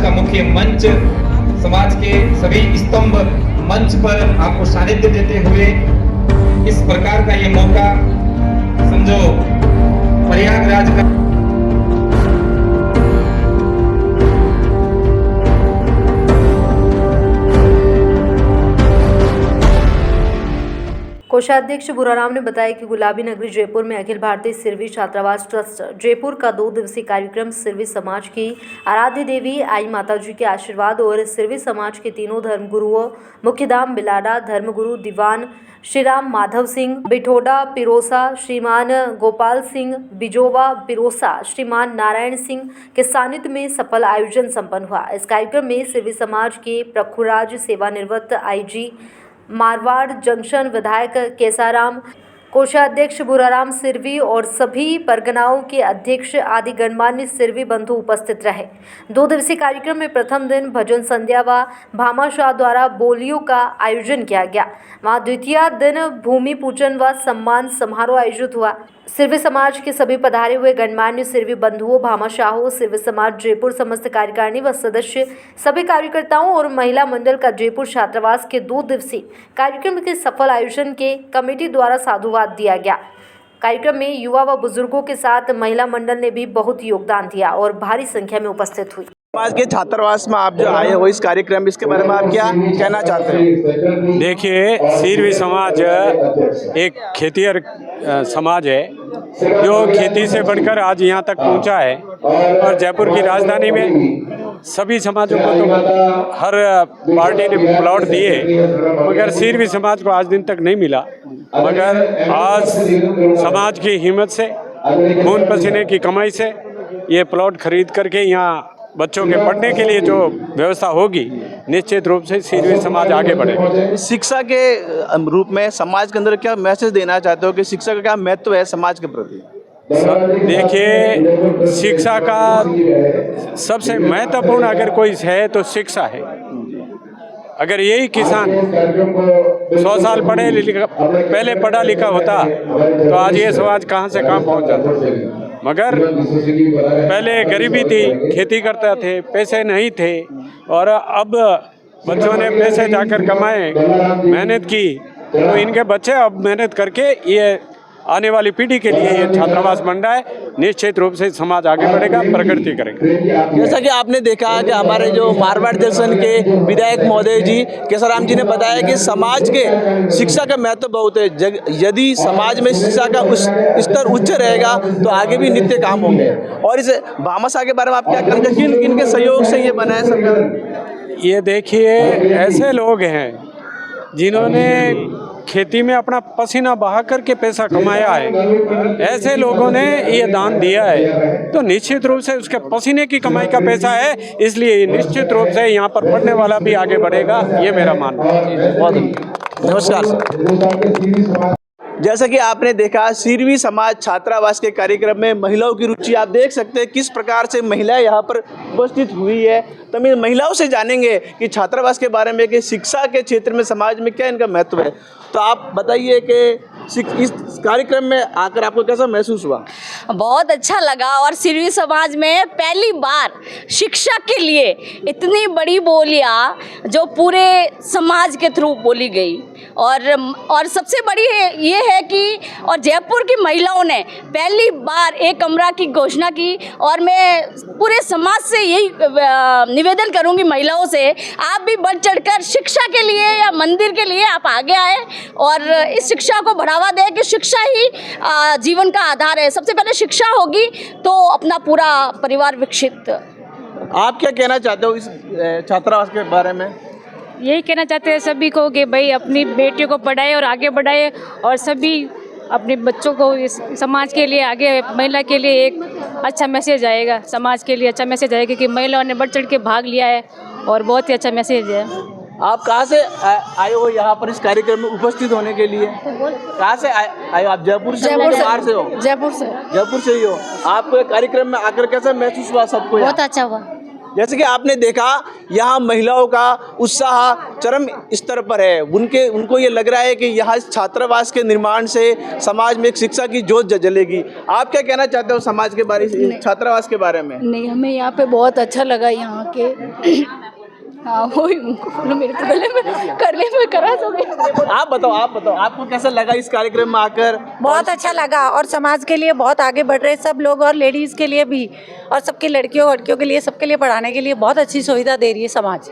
का मुख्य मंच, समाज के सभी स्तंभ मंच पर आपको सानिध्य देते हुए इस प्रकार का ये मौका समझो प्रयागराज का कोषाध्यक्ष बुराराम ने बताया कि गुलाबी नगरी जयपुर में अखिल भारतीय सिरवी छात्रावास ट्रस्ट जयपुर का 2 दिवसीय कार्यक्रम सिरवी समाज की आराध्य देवी आई माताजी के आशीर्वाद और सिरवी समाज के तीनों धर्मगुरुओं मुख्यधाम बिलाडा धर्मगुरु दीवान श्रीराम माधव सिंह बिठोडा पिरोसा, श्रीमान गोपाल सिंह बिजोवा पिरोसा, श्रीमान नारायण सिंह के सानिध्य में सफल आयोजन संपन्न हुआ। इस कार्यक्रम में सिरवी समाज के प्रखुराज सेवानिवृत्त आईजी मारवाड़ जंक्शन विधायक केसाराम, कोषाध्यक्ष बुराराम सिरवी और सभी परगनाओं के अध्यक्ष आदि गणमान्य सिरवी बंधु उपस्थित रहे। 2 दिवसीय कार्यक्रम में प्रथम दिन भजन संध्या व भामाशाह द्वारा बोलियों का आयोजन किया गया। वहाँ द्वितीय दिन भूमि पूजन व सम्मान समारोह आयोजित हुआ। सिरवी समाज के सभी पधारे हुए गणमान्य सिरवी बंधुओं, भामाशाहों, सिरवी समाज जयपुर समस्त कार्यकारिणी व सदस्य, सभी कार्यकर्ताओं और महिला मंडल का जयपुर छात्रावास के 2 दिवसीय कार्यक्रम के सफल आयोजन के कमेटी द्वारा साधुवाद दिया गया। कार्यक्रम में युवा व बुजुर्गों के साथ महिला मंडल ने भी बहुत योगदान दिया और भारी संख्या में उपस्थित हुई। समाज के छात्रावास में आप जो आए हो इस कार्यक्रम, इसके बारे में आप क्या कहना चाहते हो? देखिए, सिरवी समाज एक खेतिहर समाज है जो खेती से बढ़कर आज यहाँ तक पहुँचा है और जयपुर की राजधानी में सभी समाजों को तो हर पार्टी ने प्लॉट दिए, मगर सिरवी समाज को आज दिन तक नहीं मिला। मगर आज समाज की हिम्मत से, खून पसीने की कमाई से ये प्लॉट खरीद करके यहाँ बच्चों के पढ़ने के लिए जो व्यवस्था होगी, निश्चित रूप से सिरवी समाज आगे बढ़ेगा। शिक्षा के रूप में समाज के अंदर क्या मैसेज देना चाहते हो कि शिक्षा का क्या महत्व है समाज के प्रति? देखिए, शिक्षा का सबसे महत्वपूर्ण अगर कोई है तो शिक्षा है। अगर यही किसान 100 साल पहले पढ़ा लिखा होता तो आज ये समाज कहाँ से कहाँ पहुँच जाता। मगर पहले गरीबी थी, खेती करते थे, पैसे नहीं थे, और अब बच्चों ने पैसे जाकर कमाए, मेहनत की, तो इनके बच्चे अब मेहनत करके ये आने वाली पीढ़ी के लिए ये छात्रावास बन रहा है। निश्चित रूप से समाज आगे बढ़ेगा, प्रगति करेगा। जैसा कि आपने देखा कि हमारे जो मारवाड़ जंक्शन के विधायक महोदय जी केसाराम जी ने बताया कि समाज के शिक्षा का महत्व बहुत है। यदि समाज में शिक्षा का स्तर उच्च रहेगा तो आगे भी नित्य काम होंगे। और इस भामाशाह के बारे में आप क्या कहेंगे? किनके सहयोग से ये बना है सरकार? ये देखिए, ऐसे लोग हैं जिन्होंने खेती में अपना पसीना बहा करके पैसा कमाया है, ऐसे लोगों ने ये दान दिया है, तो निश्चित रूप से उसके पसीने की कमाई का पैसा है, इसलिए निश्चित रूप से यहाँ पर पढ़ने वाला भी आगे बढ़ेगा, ये मेरा मानना है। बहुत नमस्कार सर। जैसा कि आपने देखा, सिरवी समाज छात्रावास के कार्यक्रम में महिलाओं की रुचि आप देख सकते हैं किस प्रकार से महिलाएं यहाँ पर उपस्थित हुई है। तो हम महिलाओं से जानेंगे कि छात्रावास के बारे में, कि शिक्षा के क्षेत्र में समाज में क्या इनका महत्व है। तो आप बताइए कि इस कार्यक्रम में आकर आपको कैसा महसूस हुआ? बहुत अच्छा लगा। और सिरवी समाज में पहली बार शिक्षा के लिए इतनी बड़ी बोलियां जो पूरे समाज के थ्रू बोली गई, और सबसे बड़ी ये है कि और जयपुर की महिलाओं ने पहली बार एक कमरा की घोषणा की। और मैं पूरे समाज से यही निवेदन करूंगी महिलाओं से, आप भी बढ़ चढ़कर शिक्षा के लिए या मंदिर के लिए आप आगे आए और इस शिक्षा को बढ़ावा दें कि शिक्षा ही जीवन का आधार है। सबसे पहले शिक्षा होगी तो अपना पूरा परिवार विकसित। आप क्या कहना चाहते हो इस छात्रावास के बारे में? यही कहना चाहते हैं सभी को कि भाई अपनी बेटियों को पढ़ाए और आगे बढ़ाए, और सभी अपने बच्चों को इस समाज के लिए, आगे महिला के लिए एक अच्छा मैसेज आएगा, समाज के लिए अच्छा मैसेज आएगा कि महिलाओं ने बढ़ चढ़ के भाग लिया है और बहुत ही अच्छा मैसेज है। आप कहाँ से आए हो यहाँ पर इस कार्यक्रम में उपस्थित होने के लिए? कहाँ से आए हो आप? जयपुर से हो, बाहर से हो? जयपुर से ही हो। आपको कार्यक्रम में आकर कैसा महसूस हुआ? सबको बहुत अच्छा हुआ। जैसे कि आपने देखा यहाँ महिलाओं का उत्साह चरम स्तर पर है। उनको ये लग रहा है कि यहाँ छात्रावास के निर्माण से समाज में एक शिक्षा की ज्योत जलेगी। आप क्या कहना चाहते हो समाज के बारे में, छात्रावास के बारे में? नहीं, हमें यहाँ पे बहुत अच्छा लगा यहाँ के। हाँ, वही उनको बोलो, मेरे तो गले में करने में करा दोगे। आप बताओ आपको कैसा लगा इस कार्यक्रम में आकर? बहुत अच्छा लगा और समाज के लिए बहुत आगे बढ़ रहे सब लोग और लेडीज़ के लिए भी और सबकी लड़कियों के लिए सबके लिए पढ़ाने के लिए बहुत अच्छी सुविधा दे रही है समाज,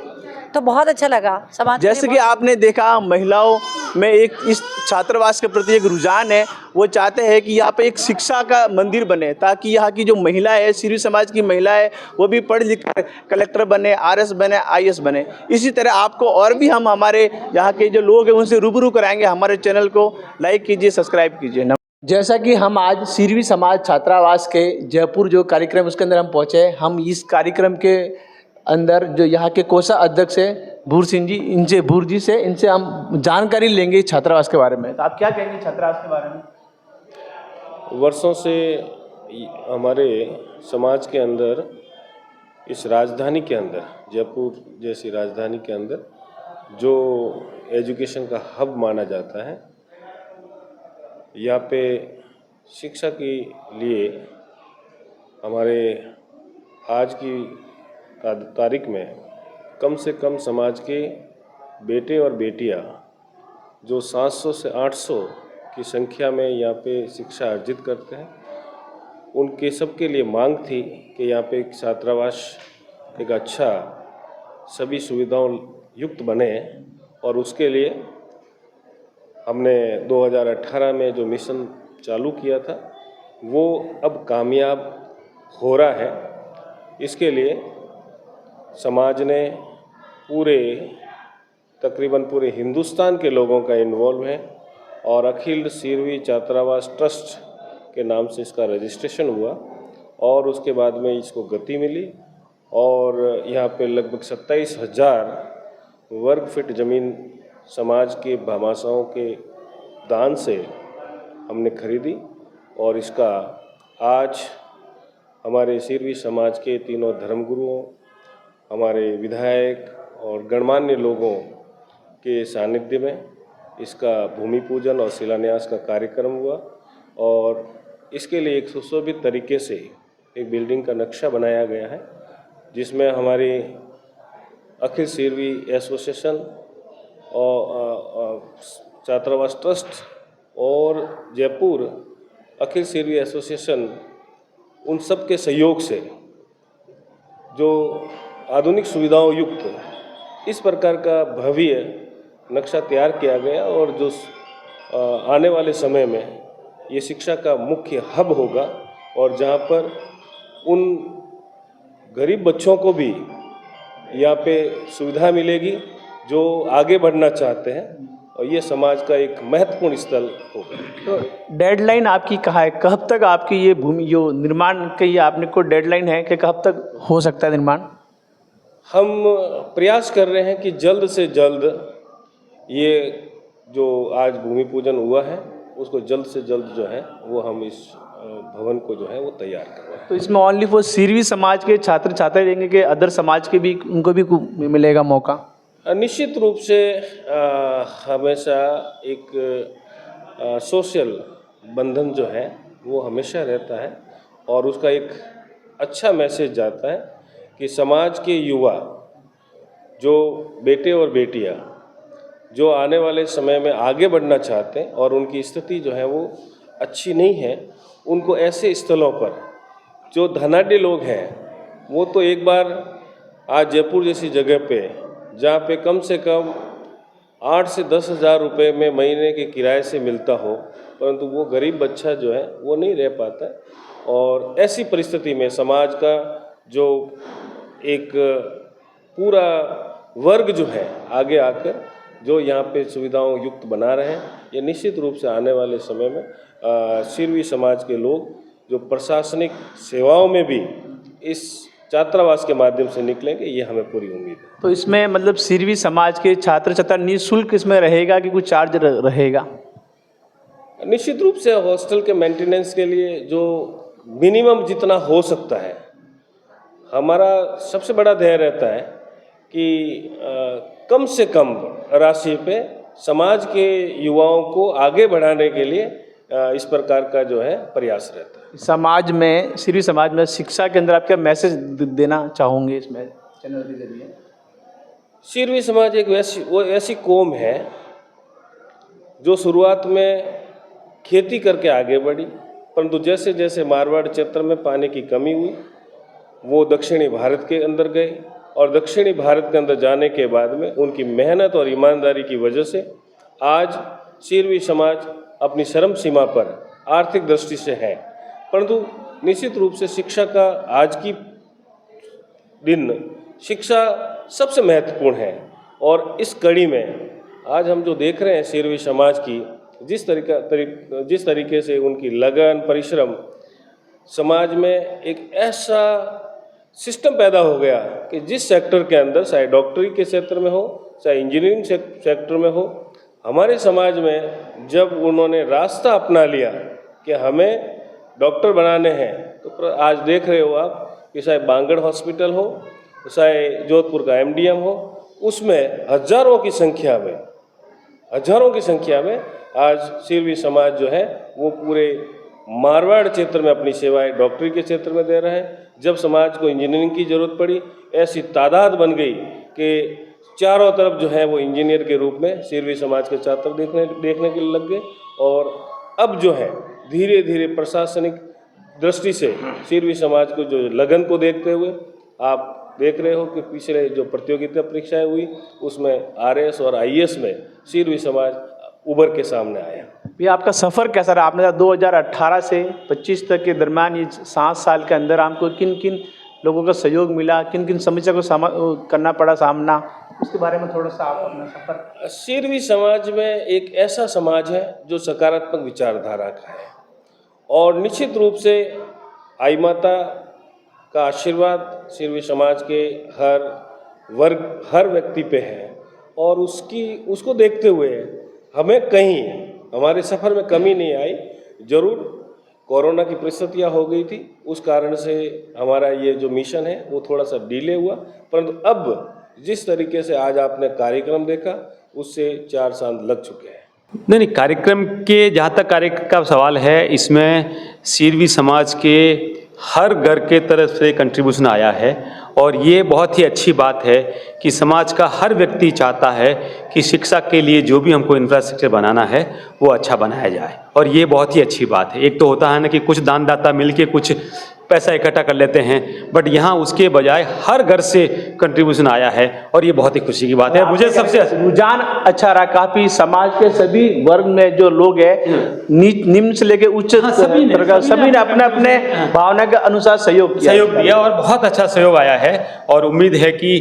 तो बहुत अच्छा लगा समाज। जैसे कि आपने देखा महिलाओं में एक इस छात्रावास के प्रति एक रुझान है। वो चाहते हैं कि यहाँ पे एक शिक्षा का मंदिर बने ताकि यहाँ की जो महिला है, सिरवी समाज की महिला है, वो भी पढ़ लिख कर कलेक्टर बने, आरएस बने, आईएएस बने। इसी तरह आपको और भी हम हमारे यहाँ के जो लोग हैं उनसे रूबरू कराएंगे। हमारे चैनल को लाइक कीजिए, सब्सक्राइब कीजिए। जैसा कि हम आज सिरवी समाज छात्रावास के जयपुर जो कार्यक्रम उसके अंदर हम पहुँचे, हम इस कार्यक्रम के अंदर जो यहाँ के कोषा अध्यक्ष है भूर सिंह जी, इनसे हम जानकारी लेंगे छात्रावास के बारे में। तो आप क्या कहेंगे छात्रावास के बारे में? वर्षों से हमारे समाज के अंदर, इस राजधानी के अंदर, जयपुर जैसी राजधानी के अंदर जो एजुकेशन का हब माना जाता है, यहाँ पे शिक्षा के लिए हमारे आज की तारीख में कम से कम समाज के बेटे और बेटियां जो 700 से 800 की संख्या में यहाँ पे शिक्षा अर्जित करते हैं, उनके सबके लिए मांग थी कि यहाँ पे एक छात्रावास एक अच्छा सभी सुविधाओं युक्त बने। और उसके लिए हमने 2018 में जो मिशन चालू किया था वो अब कामयाब हो रहा है। इसके लिए समाज ने तकरीबन पूरे हिंदुस्तान के लोगों का इन्वॉल्व है और अखिल सिरवी छात्रावास ट्रस्ट के नाम से इसका रजिस्ट्रेशन हुआ और उसके बाद में इसको गति मिली और यहाँ पे लगभग 27,000 वर्ग फीट ज़मीन समाज के भामाशाहों के दान से हमने खरीदी और इसका आज हमारे सिरवी समाज के तीनों धर्मगुरुओं, हमारे विधायक और गणमान्य लोगों के सानिध्य में इसका भूमि पूजन और शिलान्यास का कार्यक्रम हुआ और इसके लिए एक सुशोभित तरीके से एक बिल्डिंग का नक्शा बनाया गया है, जिसमें हमारी अखिल सिरवी एसोसिएशन और छात्रावास ट्रस्ट और जयपुर अखिल सिरवी एसोसिएशन उन सब के सहयोग से जो आधुनिक सुविधाओं युक्त इस प्रकार का भव्य नक्शा तैयार किया गया और जो आने वाले समय में ये शिक्षा का मुख्य हब होगा और जहाँ पर उन गरीब बच्चों को भी यहाँ पे सुविधा मिलेगी जो आगे बढ़ना चाहते हैं और ये समाज का एक महत्वपूर्ण स्थल होगा। तो डेडलाइन आपकी कहाँ है? कब तक आपकी ये भूमि जो निर्माण की ये आपने को डेडलाइन है कि कब तक हो सकता है निर्माण? हम प्रयास कर रहे हैं कि जल्द से जल्द ये जो आज भूमि पूजन हुआ है उसको जल्द से जल्द जो है वो हम इस भवन को जो है वो तैयार करवाएं। तो इसमें ओनली फॉर सिरवी समाज के छात्र छात्राएं देंगे कि अदर समाज के भी उनको भी मिलेगा मौका? निश्चित रूप से हमेशा एक सोशल बंधन जो है वो हमेशा रहता है और उसका एक अच्छा मैसेज जाता है कि समाज के युवा जो बेटे और बेटियां जो आने वाले समय में आगे बढ़ना चाहते हैं और उनकी स्थिति जो है वो अच्छी नहीं है, उनको ऐसे स्थलों पर जो धनाढ्य लोग हैं वो तो एक बार आज जयपुर जैसी जगह पे जहाँ पे कम से कम 8 से 10 हज़ार रुपये में महीने के किराए से मिलता हो, परंतु वो गरीब बच्चा जो है वो नहीं रह पाता है। और ऐसी परिस्थिति में समाज का जो एक पूरा वर्ग जो है आगे आकर जो यहाँ पे सुविधाओं युक्त बना रहे हैं, ये निश्चित रूप से आने वाले समय में सिरवी समाज के लोग जो प्रशासनिक सेवाओं में भी इस छात्रावास के माध्यम से निकलेंगे, ये हमें पूरी उम्मीद है। तो इसमें मतलब सिरवी समाज के छात्र छात्रा निःशुल्क इसमें रहेगा कि कुछ चार्ज रहेगा? निश्चित रूप से हॉस्टल के मेंटेनेंस के लिए जो मिनिमम जितना हो सकता है हमारा सबसे बड़ा ध्येय रहता है कि कम से कम राशि पे समाज के युवाओं को आगे बढ़ाने के लिए इस प्रकार का जो है प्रयास रहता है। समाज में, सीरवी समाज में शिक्षा के अंदर आप क्या मैसेज देना चाहोगे इसमें चैनल के जरिए? सीरवी समाज एक ऐसी कौम है जो शुरुआत में खेती करके आगे बढ़ी, परंतु जैसे जैसे मारवाड़ क्षेत्र में पानी की कमी हुई वो दक्षिणी भारत के अंदर गए, और दक्षिणी भारत के अंदर जाने के बाद में उनकी मेहनत और ईमानदारी की वजह से आज सीरवी समाज अपनी चरम सीमा पर आर्थिक दृष्टि से है। परंतु निश्चित रूप से शिक्षा का आज की दिन शिक्षा सबसे महत्वपूर्ण है, और इस कड़ी में आज हम जो देख रहे हैं सीरवी समाज की जिस तरीके से उनकी लगन परिश्रम, समाज में एक ऐसा सिस्टम पैदा हो गया कि जिस सेक्टर के अंदर, चाहे डॉक्टरी के क्षेत्र में हो चाहे इंजीनियरिंग सेक्टर में हो, हमारे समाज में जब उन्होंने रास्ता अपना लिया कि हमें डॉक्टर बनाने हैं, तो आज देख रहे हो आप कि चाहे बांगड़ हॉस्पिटल हो चाहे जोधपुर का एमडीएम हो, उसमें हजारों की संख्या में आज सीरवी समाज जो है वो पूरे मारवाड़ क्षेत्र में अपनी सेवाएं डॉक्टरी के क्षेत्र में दे रहे हैं। जब समाज को इंजीनियरिंग की ज़रूरत पड़ी, ऐसी तादाद बन गई कि चारों तरफ जो है वो इंजीनियर के रूप में सीरवी समाज के छात्र देखने के लिए लग गए, और अब जो है धीरे धीरे प्रशासनिक दृष्टि से सीरवी समाज को जो लगन को देखते हुए आप देख रहे हो कि पिछले जो प्रतियोगिता परीक्षाएं हुई उसमें आरएस और आईएएस में सीरवी समाज उभर के सामने आया। भैया आपका सफ़र कैसा रहा? आपने 2018 से 25 तक के दरमियान ये 7 साल के अंदर आपको किन किन लोगों का सहयोग मिला, किन किन समस्या को करना पड़ा सामना, उसके बारे में थोड़ा सा आप अपना सफ़र। सीरवी समाज में एक ऐसा समाज है जो सकारात्मक विचारधारा का है, और निश्चित रूप से आई माता का आशीर्वाद सीरवी समाज के हर वर्ग हर व्यक्ति पे है, और उसको देखते हुए हमें कहीं हमारे सफ़र में कमी नहीं आई। जरूर कोरोना की परिस्थितियाँ हो गई थी, उस कारण से हमारा ये जो मिशन है वो थोड़ा सा डिले हुआ, परंतु अब जिस तरीके से आज आपने कार्यक्रम देखा उससे 4 साल लग चुके हैं। नहीं, कार्यक्रम के जहाँ तक कार्यक्रम का सवाल है, इसमें सीरवी समाज के हर घर के तरफ से कंट्रीब्यूशन आया है, और ये बहुत ही अच्छी बात है कि समाज का हर व्यक्ति चाहता है कि शिक्षा के लिए जो भी हमको इंफ्रास्ट्रक्चर बनाना है वो अच्छा बनाया जाए, और ये बहुत ही अच्छी बात है। एक तो होता है ना कि कुछ दानदाता मिलके कुछ पैसा इकट्ठा कर लेते हैं, बट यहाँ उसके बजाय हर घर से कंट्रीब्यूशन आया है, और ये बहुत ही खुशी की बात है। मुझे सबसे रुझान अच्छा रहा, काफ़ी समाज के सभी वर्ग में जो लोग हैं निम्न से लेके उच्च सभी ने अपने अपने भावना के अनुसार सहयोग दिया, और बहुत अच्छा सहयोग आया है, और उम्मीद है कि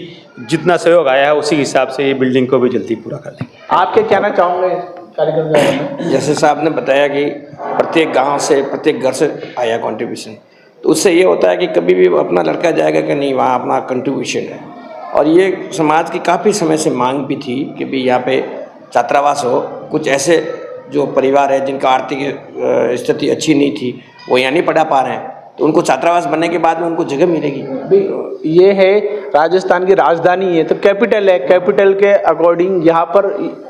जितना सहयोग आया है उसी हिसाब से ये बिल्डिंग को भी जल्दी पूरा कर देंगे। आप क्या कहना चाहोगे कार्यक्रम के बारे में? जैसे साहब ने बताया कि प्रत्येक गांव से प्रत्येक घर से आया कंट्रीब्यूशन, तो उससे ये होता है कि कभी भी अपना लड़का जाएगा कि नहीं, वहाँ अपना कंट्रीब्यूशन है। और ये समाज की काफ़ी समय से मांग भी थी कि भी यहाँ पे छात्रावास हो। कुछ ऐसे जो परिवार है जिनका आर्थिक स्थिति अच्छी नहीं थी, वो यहाँ नहीं पढ़ा पा रहे हैं, तो उनको छात्रावास बनने के बाद में उनको जगह मिलेगी। ये है राजस्थान की राजधानी है, तो कैपिटल है, कैपिटल के अकॉर्डिंग यहाँ पर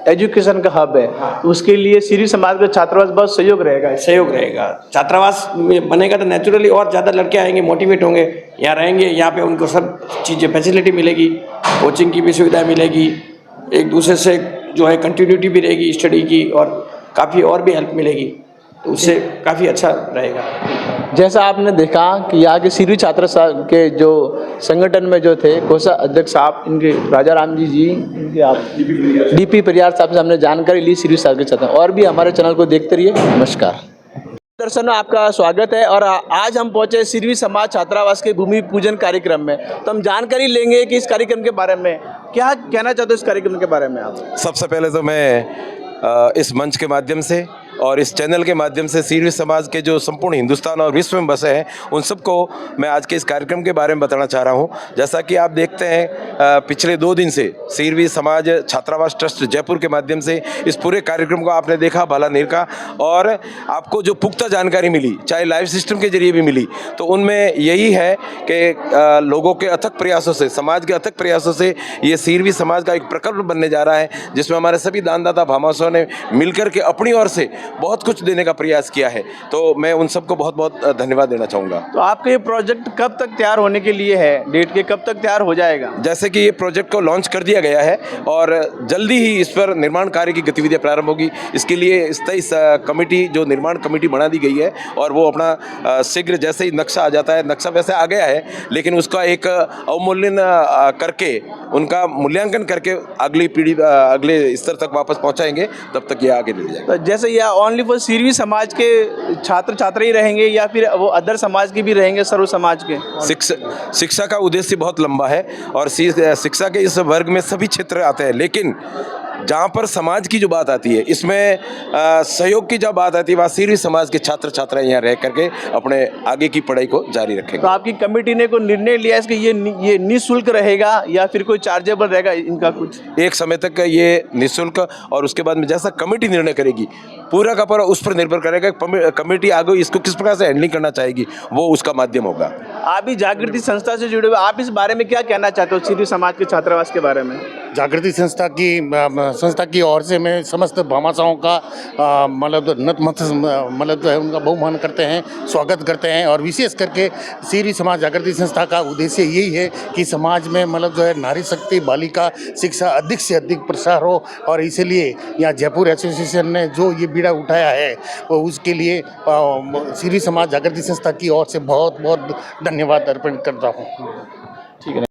एजुकेशन का हब है, उसके लिए सीरवी समाज का छात्रावास बहुत सहयोग रहेगा। छात्रावास बनेगा तो नेचुरली और ज़्यादा लड़के आएंगे, मोटिवेट होंगे, यहाँ रहेंगे, यहाँ पे उनको सब चीज़ें फैसिलिटी मिलेगी, कोचिंग की भी सुविधा मिलेगी, एक दूसरे से जो है कंटिन्यूटी भी रहेगी स्टडी की, और काफ़ी और भी हेल्प मिलेगी, तो उससे काफ़ी अच्छा रहेगा। जैसा आपने देखा कि यहाँ के सीरवी छात्र के जो संगठन में जो थे कोषा अध्यक्ष साहब, इनके राजा राम जी इनके आप डीपी परियार साहब से हमने जानकारी ली सीरवी समाज के छात्र। और भी हमारे चैनल को देखते रहिए। नमस्कार दर्शन, आपका स्वागत है, और आज हम पहुंचे सीरवी समाज छात्रावास के भूमि पूजन कार्यक्रम में, तो हम जानकारी लेंगे कि इस कार्यक्रम के बारे में क्या कहना चाहते हो। इस कार्यक्रम के बारे में आप? सबसे पहले तो मैं इस मंच के माध्यम से और इस चैनल के माध्यम से सीरवी समाज के जो संपूर्ण हिंदुस्तान और विश्व में बसे हैं उन सबको मैं आज के इस कार्यक्रम के बारे में बताना चाह रहा हूँ। जैसा कि आप देखते हैं पिछले 2 दिन से सीरवी समाज छात्रावास ट्रस्ट जयपुर के माध्यम से इस पूरे कार्यक्रम को आपने देखा भला नीर का, और आपको जो पुख्ता जानकारी मिली चाहे लाइव सिस्टम के जरिए भी मिली, तो उनमें यही है कि लोगों के अथक प्रयासों से, समाज के अथक प्रयासों से ये सीरवी समाज का एक प्रकल्प बनने जा रहा है, जिसमें हमारे सभी दानदाता भामाशाहों ने मिलकर के अपनी ओर से बहुत कुछ देने का प्रयास किया है। तो मैं उन सबको बहुत बहुत धन्यवाद देना चाहूँगा। तो आपका ये प्रोजेक्ट कब तक तैयार होने के लिए है, डेट के कब तक तैयार हो जाएगा? जैसे कि ये प्रोजेक्ट को लॉन्च कर दिया गया है और जल्दी ही इस पर निर्माण कार्य की गतिविधियां प्रारंभ होगी। इसके लिए स्थायी कमेटी, जो निर्माण कमेटी बना दी गई है, और वो अपना शीघ्र जैसे ही नक्शा आ जाता है, नक्शा वैसे आ गया है लेकिन उसका एक अवमूल्यन करके, उनका मूल्यांकन करके अगली पीढ़ी, अगले स्तर तक वापस पहुंचाएंगे, तब तक ये आगे ले जाएगा। तो जैसे यह ओनली फॉर सीरवी समाज के छात्र छात्रा ही रहेंगे या फिर वो अदर समाज के भी रहेंगे, सर्व समाज के? शिक्षा का उद्देश्य बहुत लंबा है और शिक्षा के इस वर्ग में सभी क्षेत्र आते हैं, लेकिन जहाँ पर समाज की जो बात आती है, इसमें सहयोग की जब बात आती है, वहाँ सीरवी समाज के छात्र छात्राएं यहाँ रह करके अपने आगे की पढ़ाई को जारी रखेंगे। तो आपकी कमेटी ने कोई निर्णय लिया है कि ये निःशुल्क रहेगा या फिर कोई चार्जेबल रहेगा इनका कुछ? एक समय तक ये निःशुल्क, और उसके बाद में जैसा कमेटी निर्णय करेगी पूरा का पूरा उस पर निर्भर करेगा। कमेटी आगे इसको किस प्रकार से हैंडलिंग करना चाहेगी, वो उसका माध्यम होगा। आप भी जागृति संस्था से जुड़े हुए, आप इस बारे में क्या कहना चाहते हो सीरवी समाज के छात्रावास के बारे में? जागृति संस्था की ओर से मैं समस्त भामाशाहों का मतलब जो है उनका बहुमान करते हैं, स्वागत करते हैं। और विशेष करके सीरवी समाज जागृति संस्था का उद्देश्य यही है कि समाज में मतलब जो है नारी शक्ति, बालिका शिक्षा अधिक से अधिक प्रसार हो, और इसीलिए यहाँ जयपुर एसोसिएशन ने जो ये बीड़ा उठाया है वो उसके लिए सीरवी समाज जागृति संस्था की ओर से बहुत बहुत धन्यवाद अर्पण करता हूँ। ठीक है।